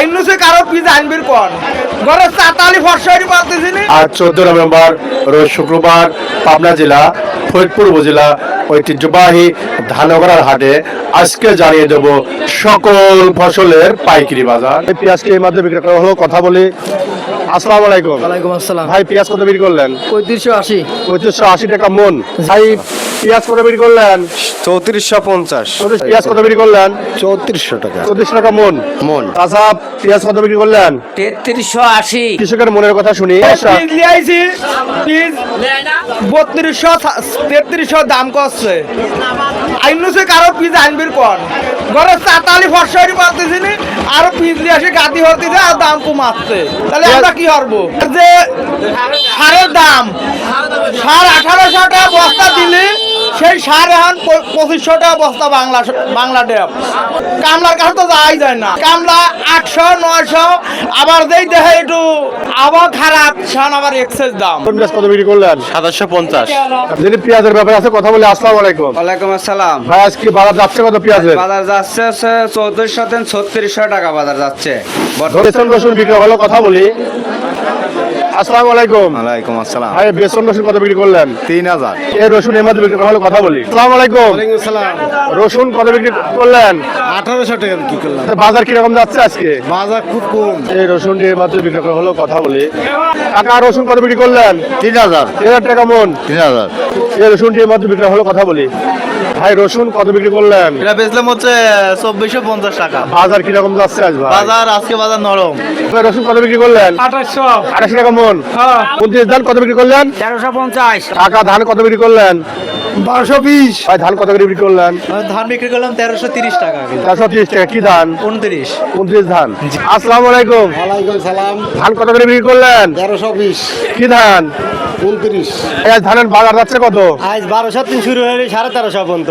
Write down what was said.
আইনুসে কারো পিজ আইনবির কোন ঘরে চাতালি ফরসারি পারতেছি না। আজ 14 নভেম্বর রোজ শুক্রবার পাবনা জেলা ফরিদপুর উপজেলা ঐতিহ্যবাহী ধানগড়ার হাটে আজকে জানিয়ে দেব সকল ফসলের পাইকারি বাজার। এই পেঁয়াজকে এই মাধ্যমে বিক্রি করা হলো, কথা বলি। আসসালামু আলাইকুম। ওয়ালাইকুম আসসালাম। ভাই পেঁয়াজ কত বিক্রি করলেন? 3580। 3580 টাকা মন। ভাই পেঁয়াজ কত বিক্রি করলেন? 3450। পেঁয়াজ কত বিক্রি করলেন? 3400 টাকা 34 টাকা মন। আচ্ছা, পেঁয়াজ কত বিক্রি করলেন? 3380। কৃষকের মনের কথা শুনি। পিজ লিয়াইছি, পিজ 3200 3300 দাম করছে। আইনুসে কারো পিজ আইনবির কোন ঘরে চাতালি ফরসারি পারতেছি না, আর পিজ লিয়াসে গাদি হতেছে আর দাম কমাচ্ছে। তাহলে আমরা কি করবো? যে সারের দাম সার 1800 টাকা বস্তা দিলে সেই সার এখন 2500 টাকা বস্তা বাংলা ডেপ। কামলার কাছে তো যাওয়াই যায় না, কামলা 800 900, আবার যেই দেখে একটু আবহাওয়া খারাপ সেখান আবার এক্সেস দাম। পেঁয়াজ কত বিক্রি করলেন? 2750। যদি পেঁয়াজের ব্যাপারে আছে কথা বলি। আসসালামু আলাইকুম। ওয়ালাইকুম আসসালাম। ভাই আজকে বাজার যাচ্ছে কত পেঁয়াজের? বাজার যাচ্ছে 1400 থেকে 3600 টাকা বাজার যাচ্ছে। বেসন রসুন বিক্রি হলো, কথা বলি। আসসালামু আলাইকুম। ওয়ালাইকুম আসসালাম। ভাই বেসন রসুন কত বিক্রি করলেন? 3000। এই রসুন এর মধ্যে বিক্রি করা হলো, কথা বলি। আসসালামু আলাইকুম। রসুন কত বিক্রি করলেন? 1800 টাকা কি করলাম? বাজার কিরকম যাচ্ছে আজকে? বাজার খুব কম। এই রসুন এর মধ্যে বিক্রি করা হলো, কথা বলি। কাকা রসুন কত বিক্রি করলেন? 3000। 1000 টাকা মন। 3000। এই রসুন এর মধ্যে বিক্রি হলো, কথা বলি। ভাই রসুন কত বিক্রি করলেন? এটা বেচলাম হচ্ছে 2450 টাকা। বাজার কিরকম যাচ্ছে আজ ভাই? বাজার আজকে বাজার নরম। ভাই রসুন কত বিক্রি করলেন? 2800। 28 টাকা মন। 29 ধান কত বিক্রি করলেন? 1350। কাকা ধান কত বিক্রি করলেন? 1220। ভাই ধান কত করে বিক্রি করলেন? ধান বিক্রি করলাম 1330 টাকা। 430 টাকা। কি ধান? 29। 29 ধান। আসসালামু আলাইকুম। ওয়ালাইকুম সালাম। ধান কত করে বিক্রি করলেন? 1320। কি ধান? 29। আজ ধানের বাজার যাচ্ছে কত? আজ 1200 থেকে শুরু হয়ে 1350 পর্যন্ত।